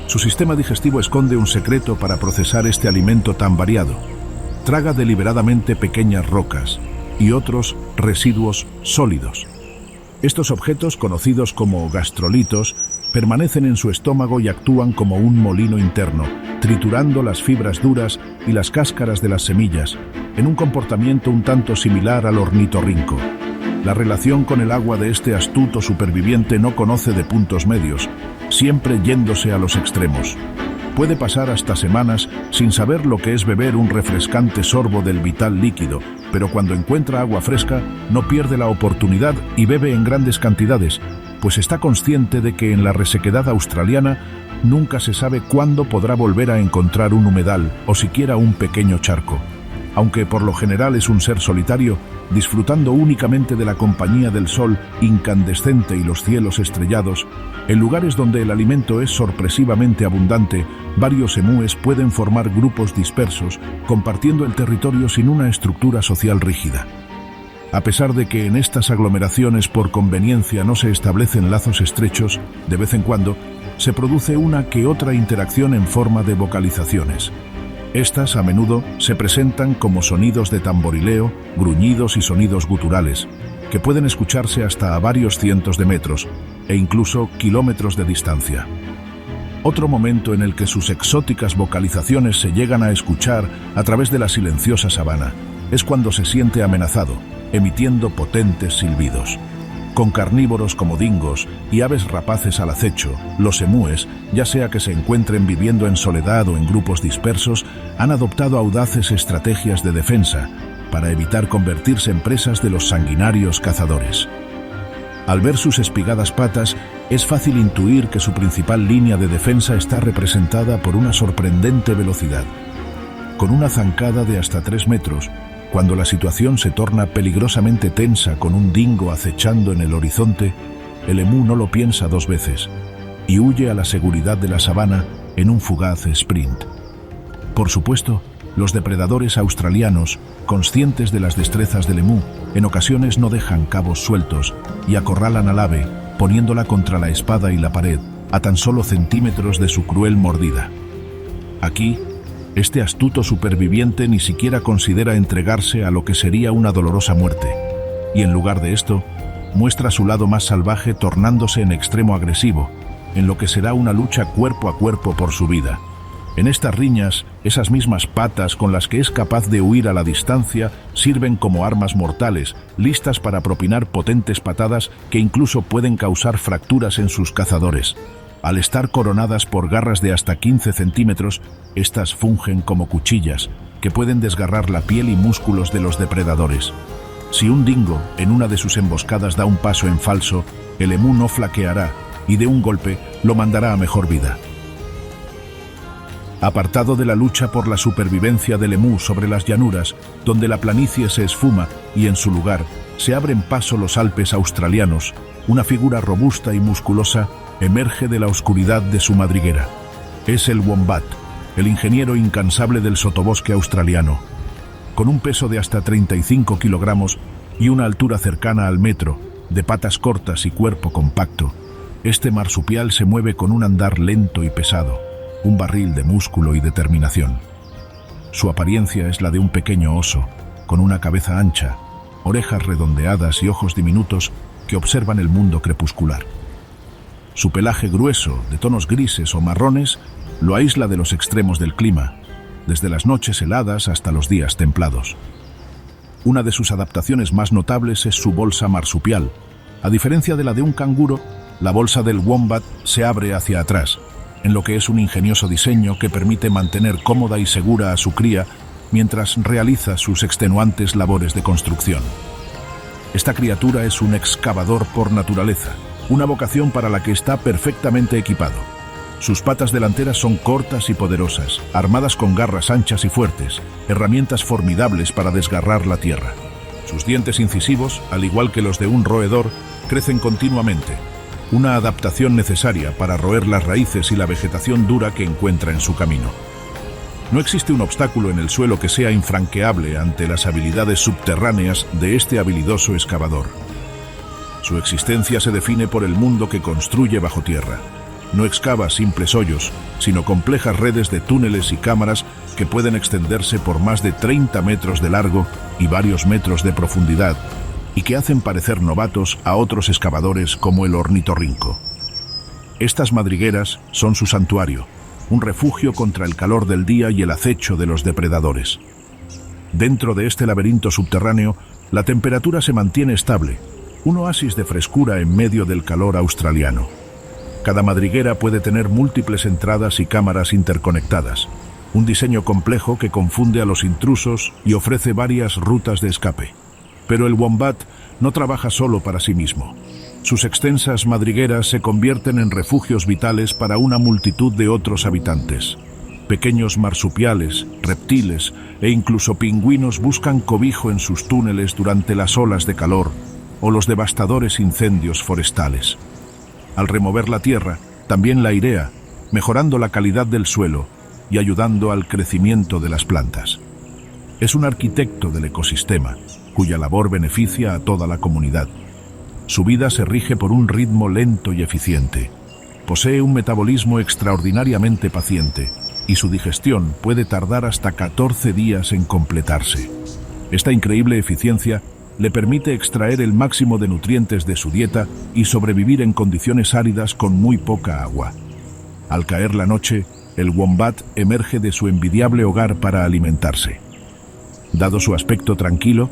Su sistema digestivo esconde un secreto para procesar este alimento tan variado. Traga deliberadamente pequeñas rocas y otros residuos sólidos. Estos objetos, conocidos como gastrolitos, permanecen en su estómago y actúan como un molino interno, triturando las fibras duras y las cáscaras de las semillas, en un comportamiento un tanto similar al ornitorrinco. La relación con el agua de este astuto superviviente no conoce de puntos medios, siempre yéndose a los extremos. Puede pasar hasta semanas sin saber lo que es beber un refrescante sorbo del vital líquido, pero cuando encuentra agua fresca, no pierde la oportunidad y bebe en grandes cantidades, pues está consciente de que en la resequedad australiana nunca se sabe cuándo podrá volver a encontrar un humedal o siquiera un pequeño charco. Aunque por lo general es un ser solitario, disfrutando únicamente de la compañía del sol incandescente y los cielos estrellados, en lugares donde el alimento es sorpresivamente abundante, varios emúes pueden formar grupos dispersos, compartiendo el territorio sin una estructura social rígida. A pesar de que en estas aglomeraciones por conveniencia no se establecen lazos estrechos, de vez en cuando se produce una que otra interacción en forma de vocalizaciones. Estas a menudo se presentan como sonidos de tamborileo, gruñidos y sonidos guturales, que pueden escucharse hasta a varios cientos de metros e incluso kilómetros de distancia. Otro momento en el que sus exóticas vocalizaciones se llegan a escuchar a través de la silenciosa sabana es cuando se siente amenazado, emitiendo potentes silbidos. Con carnívoros como dingos y aves rapaces al acecho, los emúes, ya sea que se encuentren viviendo en soledad o en grupos dispersos, han adoptado audaces estrategias de defensa para evitar convertirse en presas de los sanguinarios cazadores. Al ver sus espigadas patas, es fácil intuir que su principal línea de defensa está representada por una sorprendente velocidad. Con una zancada de hasta 3 metros, cuando la situación se torna peligrosamente tensa con un dingo acechando en el horizonte, el emú no lo piensa 2 veces y huye a la seguridad de la sabana en un fugaz sprint. Por supuesto, los depredadores australianos, conscientes de las destrezas del emú, en ocasiones no dejan cabos sueltos y acorralan al ave, poniéndola contra la espada y la pared, a tan solo centímetros de su cruel mordida. Aquí, este astuto superviviente ni siquiera considera entregarse a lo que sería una dolorosa muerte, y en lugar de esto, muestra su lado más salvaje tornándose en extremo agresivo, en lo que será una lucha cuerpo a cuerpo por su vida. En estas riñas, esas mismas patas con las que es capaz de huir a la distancia sirven como armas mortales, listas para propinar potentes patadas que incluso pueden causar fracturas en sus cazadores. Al estar coronadas por garras de hasta 15 centímetros, estas fungen como cuchillas, que pueden desgarrar la piel y músculos de los depredadores. Si un dingo en una de sus emboscadas da un paso en falso, el emú no flaqueará y de un golpe lo mandará a mejor vida. Apartado de la lucha por la supervivencia del emú sobre las llanuras, donde la planicie se esfuma y en su lugar se abren paso los Alpes australianos, una figura robusta y musculosa emerge de la oscuridad de su madriguera. Es el wombat, el ingeniero incansable del sotobosque australiano. Con un peso de hasta 35 kilogramos y una altura cercana al metro, de patas cortas y cuerpo compacto, este marsupial se mueve con un andar lento y pesado, un barril de músculo y determinación. Su apariencia es la de un pequeño oso, con una cabeza ancha, orejas redondeadas y ojos diminutos que observan el mundo crepuscular. Su pelaje grueso, de tonos grises o marrones, lo aísla de los extremos del clima, desde las noches heladas hasta los días templados. Una de sus adaptaciones más notables es su bolsa marsupial. A diferencia de la de un canguro, la bolsa del wombat se abre hacia atrás, en lo que es un ingenioso diseño que permite mantener cómoda y segura a su cría mientras realiza sus extenuantes labores de construcción. Esta criatura es un excavador por naturaleza, una vocación para la que está perfectamente equipado. Sus patas delanteras son cortas y poderosas, armadas con garras anchas y fuertes, herramientas formidables para desgarrar la tierra. Sus dientes incisivos, al igual que los de un roedor, crecen continuamente, una adaptación necesaria para roer las raíces y la vegetación dura que encuentra en su camino. No existe un obstáculo en el suelo que sea infranqueable ante las habilidades subterráneas de este habilidoso excavador. Su existencia se define por el mundo que construye bajo tierra. No excava simples hoyos, sino complejas redes de túneles y cámaras que pueden extenderse por más de 30 metros de largo y varios metros de profundidad, y que hacen parecer novatos a otros excavadores como el ornitorrinco. Estas madrigueras son su santuario, un refugio contra el calor del día y el acecho de los depredadores. Dentro de este laberinto subterráneo, la temperatura se mantiene estable, un oasis de frescura en medio del calor australiano. Cada madriguera puede tener múltiples entradas y cámaras interconectadas, un diseño complejo que confunde a los intrusos y ofrece varias rutas de escape. Pero el wombat no trabaja solo para sí mismo. Sus extensas madrigueras se convierten en refugios vitales para una multitud de otros habitantes. Pequeños marsupiales, reptiles e incluso pingüinos buscan cobijo en sus túneles durante las olas de calor o los devastadores incendios forestales. Al remover la tierra, también la airea, mejorando la calidad del suelo y ayudando al crecimiento de las plantas. Es un arquitecto del ecosistema, cuya labor beneficia a toda la comunidad. Su vida se rige por un ritmo lento y eficiente. Posee un metabolismo extraordinariamente paciente y su digestión puede tardar hasta 14 días en completarse. Esta increíble eficiencia le permite extraer el máximo de nutrientes de su dieta y sobrevivir en condiciones áridas con muy poca agua. Al caer la noche, el wombat emerge de su envidiable hogar para alimentarse. Dado su aspecto tranquilo,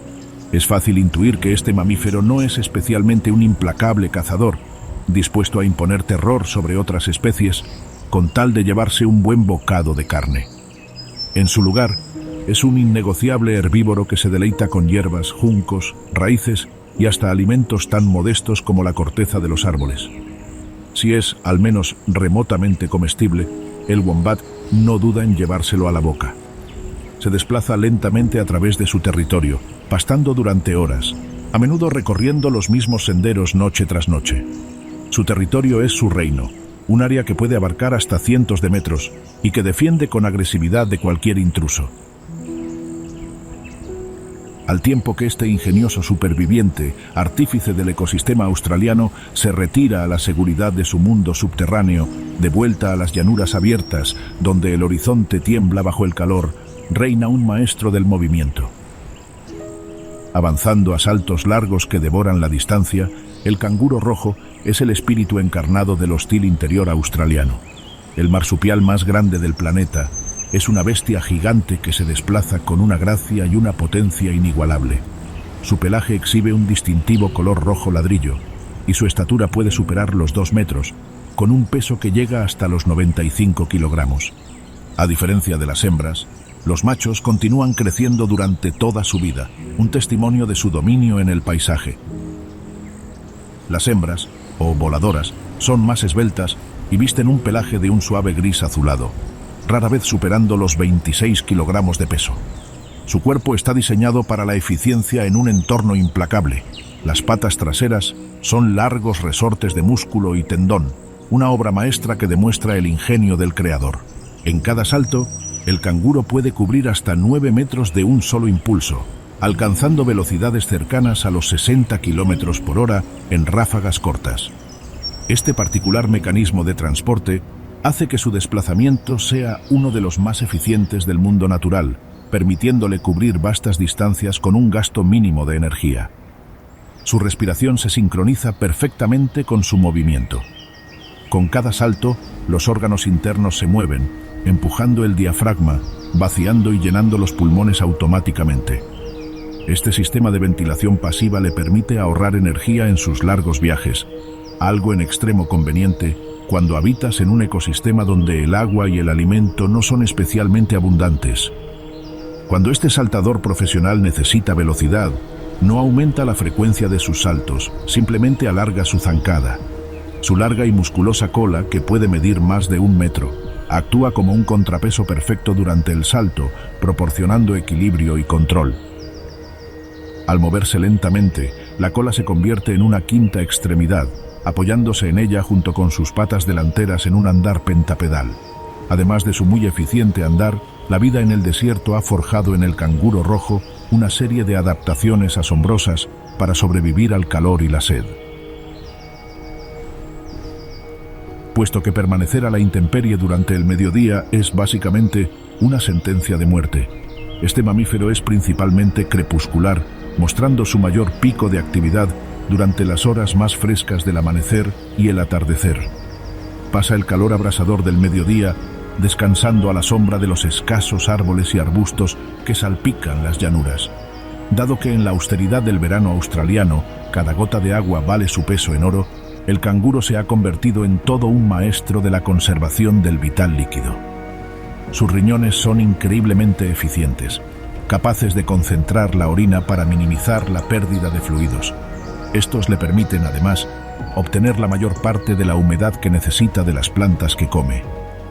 es fácil intuir que este mamífero no es especialmente un implacable cazador, dispuesto a imponer terror sobre otras especies, con tal de llevarse un buen bocado de carne. En su lugar, es un innegociable herbívoro que se deleita con hierbas, juncos, raíces y hasta alimentos tan modestos como la corteza de los árboles. Si es, al menos remotamente comestible, el wombat no duda en llevárselo a la boca. Se desplaza lentamente a través de su territorio, pastando durante horas, a menudo recorriendo los mismos senderos noche tras noche. Su territorio es su reino, un área que puede abarcar hasta cientos de metros y que defiende con agresividad de cualquier intruso. Al tiempo que este ingenioso superviviente, artífice del ecosistema australiano, se retira a la seguridad de su mundo subterráneo, de vuelta a las llanuras abiertas, donde el horizonte tiembla bajo el calor, reina un maestro del movimiento. Avanzando a saltos largos que devoran la distancia, el canguro rojo es el espíritu encarnado del hostil interior australiano. El marsupial más grande del planeta es una bestia gigante que se desplaza con una gracia y una potencia inigualable. Su pelaje exhibe un distintivo color rojo ladrillo y su estatura puede superar los 2 metros, con un peso que llega hasta los 95 kilogramos. A diferencia de las hembras, los machos continúan creciendo durante toda su vida, un testimonio de su dominio en el paisaje. Las hembras, o voladoras, son más esbeltas y visten un pelaje de un suave gris azulado, rara vez superando los 26 kilogramos de peso. Su cuerpo está diseñado para la eficiencia en un entorno implacable. Las patas traseras son largos resortes de músculo y tendón, una obra maestra que demuestra el ingenio del creador. En cada salto, el canguro puede cubrir hasta 9 metros de un solo impulso, alcanzando velocidades cercanas a los 60 kilómetros por hora en ráfagas cortas. Este particular mecanismo de transporte hace que su desplazamiento sea uno de los más eficientes del mundo natural, permitiéndole cubrir vastas distancias con un gasto mínimo de energía. Su respiración se sincroniza perfectamente con su movimiento. Con cada salto, los órganos internos se mueven, empujando el diafragma, vaciando y llenando los pulmones automáticamente. Este sistema de ventilación pasiva le permite ahorrar energía en sus largos viajes, algo en extremo conveniente cuando habitas en un ecosistema donde el agua y el alimento no son especialmente abundantes. Cuando este saltador profesional necesita velocidad, no aumenta la frecuencia de sus saltos, simplemente alarga su zancada. Su larga y musculosa cola, que puede medir más de 1 metro, actúa como un contrapeso perfecto durante el salto, proporcionando equilibrio y control. Al moverse lentamente, la cola se convierte en una quinta extremidad, apoyándose en ella junto con sus patas delanteras en un andar pentapedal. Además de su muy eficiente andar, la vida en el desierto ha forjado en el canguro rojo una serie de adaptaciones asombrosas para sobrevivir al calor y la sed. Puesto que permanecer a la intemperie durante el mediodía es básicamente una sentencia de muerte, este mamífero es principalmente crepuscular, mostrando su mayor pico de actividad durante las horas más frescas del amanecer y el atardecer. Pasa el calor abrasador del mediodía descansando a la sombra de los escasos árboles y arbustos que salpican las llanuras. Dado que en la austeridad del verano australiano cada gota de agua vale su peso en oro, el canguro se ha convertido en todo un maestro de la conservación del vital líquido. Sus riñones son increíblemente eficientes, capaces de concentrar la orina para minimizar la pérdida de fluidos. Estos le permiten, además, obtener la mayor parte de la humedad que necesita de las plantas que come.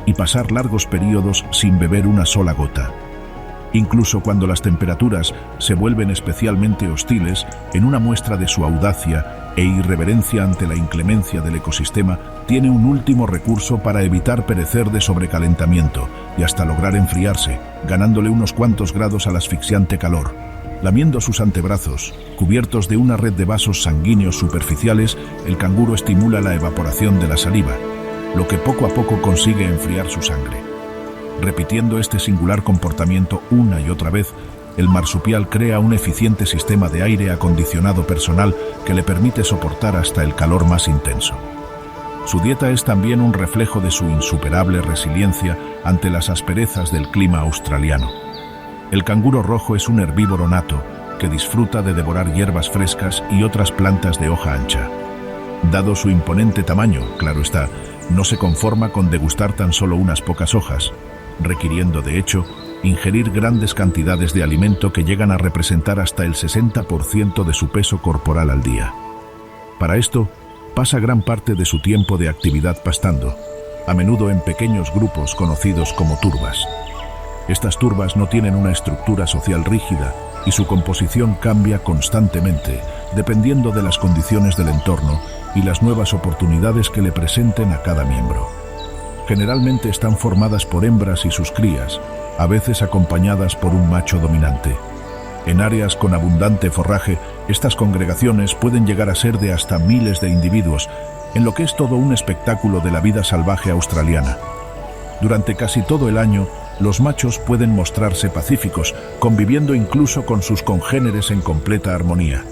y pasar largos periodos sin beber una sola gota. Incluso cuando las temperaturas se vuelven especialmente hostiles, en una muestra de su audacia e irreverencia ante la inclemencia del ecosistema, tiene un último recurso para evitar perecer de sobrecalentamiento y hasta lograr enfriarse, ganándole unos cuantos grados al asfixiante calor. Lamiendo sus antebrazos, cubiertos de una red de vasos sanguíneos superficiales, el canguro estimula la evaporación de la saliva, lo que poco a poco consigue enfriar su sangre. Repitiendo este singular comportamiento una y otra vez, el marsupial crea un eficiente sistema de aire acondicionado personal que le permite soportar hasta el calor más intenso. Su dieta es también un reflejo de su insuperable resiliencia ante las asperezas del clima australiano. El canguro rojo es un herbívoro nato que disfruta de devorar hierbas frescas y otras plantas de hoja ancha. Dado su imponente tamaño, claro está, no se conforma con degustar tan solo unas pocas hojas, requiriendo, de hecho, ingerir grandes cantidades de alimento que llegan a representar hasta el 60% de su peso corporal al día. Para esto, pasa gran parte de su tiempo de actividad pastando, a menudo en pequeños grupos conocidos como turbas. Estas turbas no tienen una estructura social rígida y su composición cambia constantemente, dependiendo de las condiciones del entorno y las nuevas oportunidades que le presenten a cada miembro. Generalmente están formadas por hembras y sus crías, a veces acompañadas por un macho dominante. En áreas con abundante forraje, estas congregaciones pueden llegar a ser de hasta miles de individuos, en lo que es todo un espectáculo de la vida salvaje australiana. Durante casi todo el año, los machos pueden mostrarse pacíficos, conviviendo incluso con sus congéneres en completa armonía.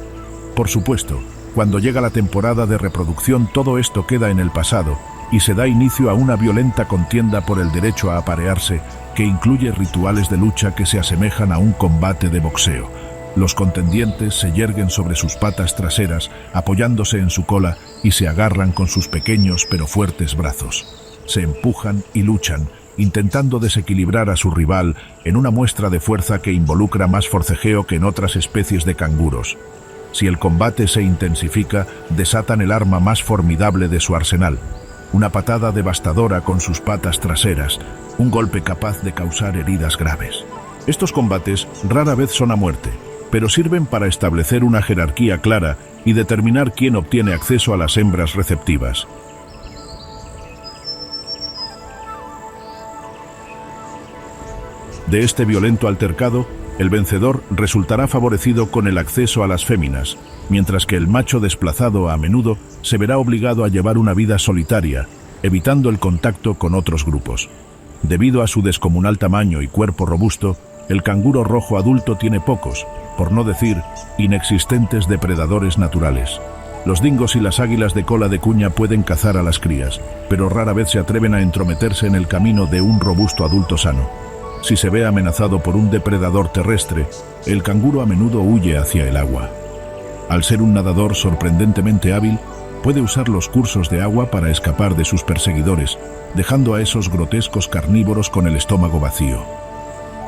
Por supuesto, cuando llega la temporada de reproducción, todo esto queda en el pasado y se da inicio a una violenta contienda por el derecho a aparearse, que incluye rituales de lucha que se asemejan a un combate de boxeo. Los contendientes se yerguen sobre sus patas traseras, apoyándose en su cola, y se agarran con sus pequeños pero fuertes brazos. Se empujan y luchan, intentando desequilibrar a su rival en una muestra de fuerza que involucra más forcejeo que en otras especies de canguros. Si el combate se intensifica, desatan el arma más formidable de su arsenal, una patada devastadora con sus patas traseras, un golpe capaz de causar heridas graves. Estos combates rara vez son a muerte, pero sirven para establecer una jerarquía clara y determinar quién obtiene acceso a las hembras receptivas. De este violento altercado, el vencedor resultará favorecido con el acceso a las féminas, mientras que el macho desplazado a menudo se verá obligado a llevar una vida solitaria, evitando el contacto con otros grupos. Debido a su descomunal tamaño y cuerpo robusto, el canguro rojo adulto tiene pocos, por no decir inexistentes depredadores naturales. Los dingos y las águilas de cola de cuña pueden cazar a las crías, pero rara vez se atreven a entrometerse en el camino de un robusto adulto sano. Si se ve amenazado por un depredador terrestre, el canguro a menudo huye hacia el agua. Al ser un nadador sorprendentemente hábil, puede usar los cursos de agua para escapar de sus perseguidores, dejando a esos grotescos carnívoros con el estómago vacío.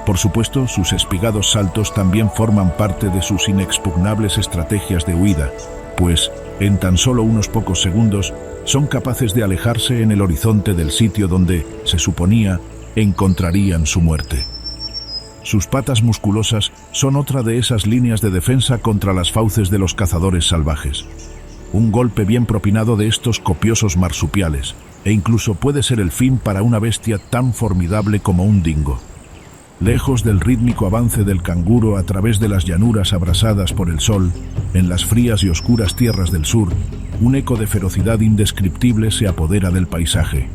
Por supuesto, sus espigados saltos también forman parte de sus inexpugnables estrategias de huida, pues, en tan solo unos pocos segundos, son capaces de alejarse en el horizonte del sitio donde, se suponía, encontrarían su muerte. Sus patas musculosas son otra de esas líneas de defensa contra las fauces de los cazadores salvajes. Un golpe bien propinado de estos copiosos marsupiales, e incluso puede ser el fin para una bestia tan formidable como un dingo. Lejos del rítmico avance del canguro a través de las llanuras abrasadas por el sol, en las frías y oscuras tierras del sur, un eco de ferocidad indescriptible se apodera del paisaje.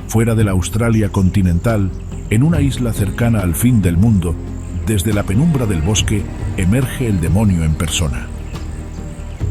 Fuera de la Australia continental, en una isla cercana al fin del mundo, desde la penumbra del bosque, emerge el demonio en persona.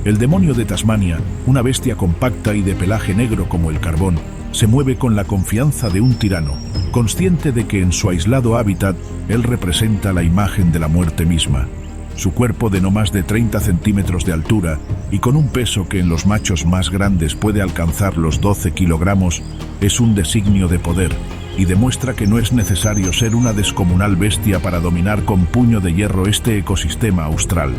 El demonio de Tasmania, una bestia compacta y de pelaje negro como el carbón, se mueve con la confianza de un tirano, consciente de que en su aislado hábitat él representa la imagen de la muerte misma. Su cuerpo de no más de 30 centímetros de altura y con un peso que en los machos más grandes puede alcanzar los 12 kilogramos, es un designio de poder y demuestra que no es necesario ser una descomunal bestia para dominar con puño de hierro este ecosistema austral.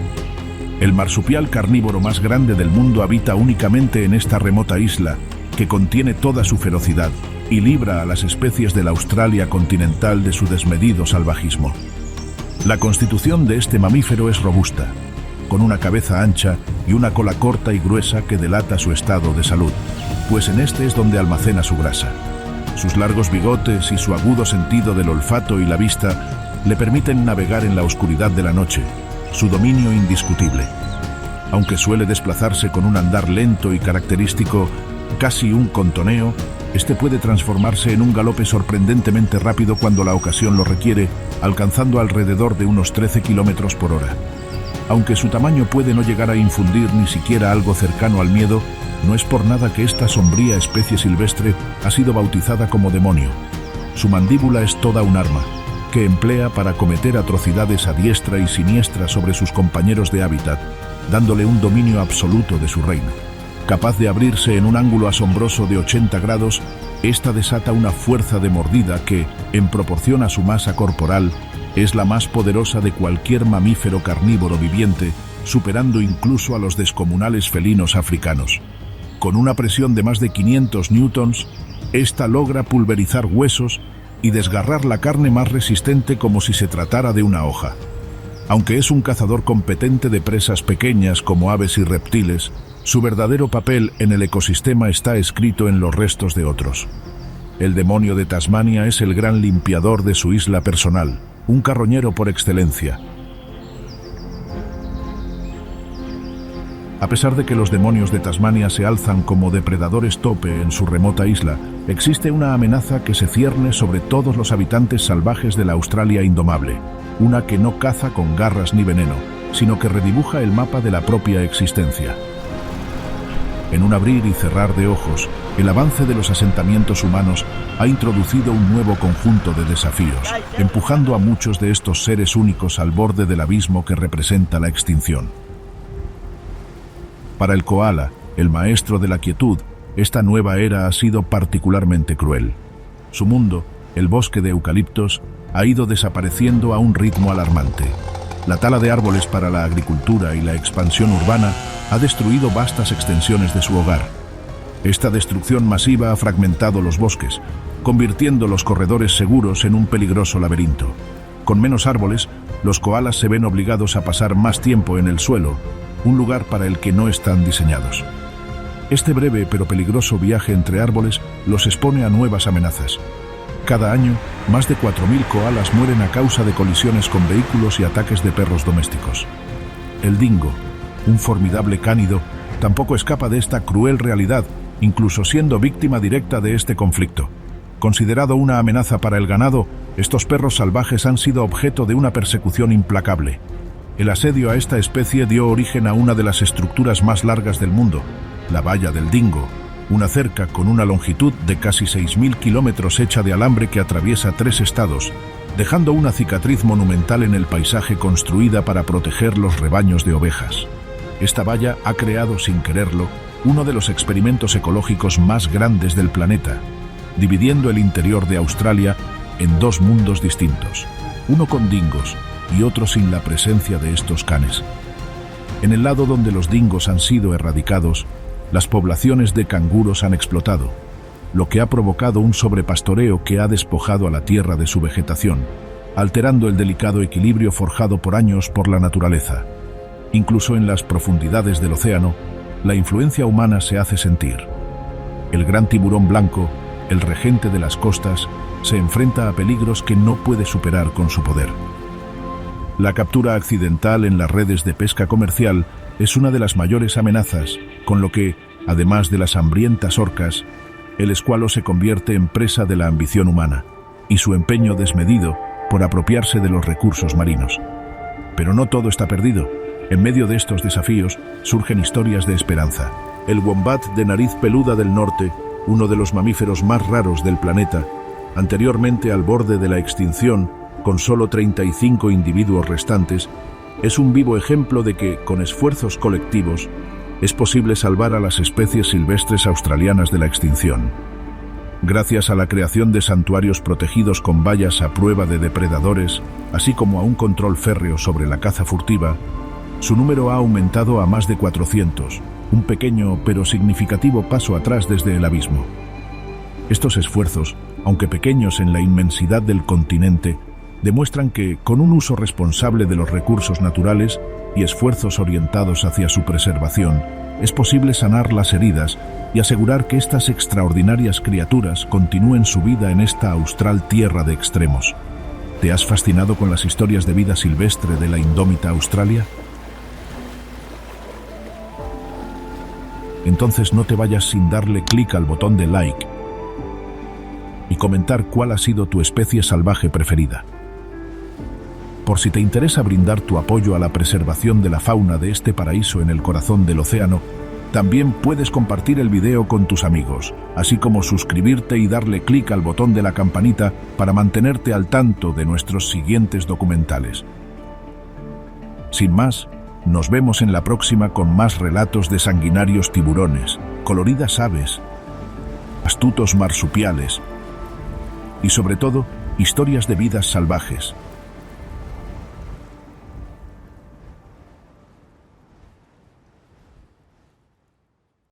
El marsupial carnívoro más grande del mundo habita únicamente en esta remota isla, que contiene toda su ferocidad, y libra a las especies de la Australia continental de su desmedido salvajismo. La constitución de este mamífero es robusta, con una cabeza ancha y una cola corta y gruesa que delata su estado de salud, pues en este es donde almacena su grasa. Sus largos bigotes y su agudo sentido del olfato y la vista le permiten navegar en la oscuridad de la noche, su dominio indiscutible. Aunque suele desplazarse con un andar lento y característico, casi un contoneo, este puede transformarse en un galope sorprendentemente rápido cuando la ocasión lo requiere, alcanzando alrededor de unos 13 kilómetros por hora. Aunque su tamaño puede no llegar a infundir ni siquiera algo cercano al miedo, no es por nada que esta sombría especie silvestre ha sido bautizada como demonio. Su mandíbula es toda un arma, que emplea para cometer atrocidades a diestra y siniestra sobre sus compañeros de hábitat, dándole un dominio absoluto de su reino. Capaz de abrirse en un ángulo asombroso de 80 grados, esta desata una fuerza de mordida que, en proporción a su masa corporal, es la más poderosa de cualquier mamífero carnívoro viviente, superando incluso a los descomunales felinos africanos. Con una presión de más de 500 newtons, esta logra pulverizar huesos y desgarrar la carne más resistente como si se tratara de una hoja. Aunque es un cazador competente de presas pequeñas como aves y reptiles, su verdadero papel en el ecosistema está escrito en los restos de otros. El demonio de Tasmania es el gran limpiador de su isla personal, un carroñero por excelencia. A pesar de que los demonios de Tasmania se alzan como depredadores tope en su remota isla, existe una amenaza que se cierne sobre todos los habitantes salvajes de la Australia indomable, una que no caza con garras ni veneno, sino que redibuja el mapa de la propia existencia. En un abrir y cerrar de ojos, el avance de los asentamientos humanos ha introducido un nuevo conjunto de desafíos, empujando a muchos de estos seres únicos al borde del abismo que representa la extinción. Para el koala, el maestro de la quietud, esta nueva era ha sido particularmente cruel. Su mundo, el bosque de eucaliptos, ha ido desapareciendo a un ritmo alarmante. La tala de árboles para la agricultura y la expansión urbana ha destruido vastas extensiones de su hogar. Esta destrucción masiva ha fragmentado los bosques, convirtiendo los corredores seguros en un peligroso laberinto. Con menos árboles, los koalas se ven obligados a pasar más tiempo en el suelo, un lugar para el que no están diseñados. Este breve pero peligroso viaje entre árboles los expone a nuevas amenazas. Cada año, más de 4.000 koalas mueren a causa de colisiones con vehículos y ataques de perros domésticos. El dingo, un formidable cánido, tampoco escapa de esta cruel realidad, incluso siendo víctima directa de este conflicto. Considerado una amenaza para el ganado, estos perros salvajes han sido objeto de una persecución implacable. El asedio a esta especie dio origen a una de las estructuras más largas del mundo, la valla del dingo, una cerca con una longitud de casi 6.000 kilómetros hecha de alambre que atraviesa 3 estados, dejando una cicatriz monumental en el paisaje construida para proteger los rebaños de ovejas. Esta valla ha creado, sin quererlo, uno de los experimentos ecológicos más grandes del planeta, dividiendo el interior de Australia en 2 mundos distintos, uno con dingos y otro sin la presencia de estos canes. En el lado donde los dingos han sido erradicados, las poblaciones de canguros han explotado, lo que ha provocado un sobrepastoreo que ha despojado a la tierra de su vegetación, alterando el delicado equilibrio forjado por años por la naturaleza. Incluso en las profundidades del océano, la influencia humana se hace sentir. El gran tiburón blanco, el regente de las costas, se enfrenta a peligros que no puede superar con su poder. La captura accidental en las redes de pesca comercial es una de las mayores amenazas, con lo que, además de las hambrientas orcas, el escualo se convierte en presa de la ambición humana y su empeño desmedido por apropiarse de los recursos marinos. Pero no todo está perdido. En medio de estos desafíos surgen historias de esperanza. El wombat de nariz peluda del norte, uno de los mamíferos más raros del planeta, anteriormente al borde de la extinción, con solo 35 individuos restantes, es un vivo ejemplo de que, con esfuerzos colectivos, es posible salvar a las especies silvestres australianas de la extinción. Gracias a la creación de santuarios protegidos con vallas a prueba de depredadores, así como a un control férreo sobre la caza furtiva, su número ha aumentado a más de 400, un pequeño pero significativo paso atrás desde el abismo. Estos esfuerzos, aunque pequeños en la inmensidad del continente, demuestran que, con un uso responsable de los recursos naturales y esfuerzos orientados hacia su preservación, es posible sanar las heridas y asegurar que estas extraordinarias criaturas continúen su vida en esta austral tierra de extremos. ¿Te has fascinado con las historias de vida silvestre de la indómita Australia? Entonces no te vayas sin darle clic al botón de like y comentar cuál ha sido tu especie salvaje preferida. Por si te interesa brindar tu apoyo a la preservación de la fauna de este paraíso en el corazón del océano, también puedes compartir el video con tus amigos, así como suscribirte y darle clic al botón de la campanita para mantenerte al tanto de nuestros siguientes documentales. Sin más, nos vemos en la próxima con más relatos de sanguinarios tiburones, coloridas aves, astutos marsupiales y sobre todo, historias de vidas salvajes.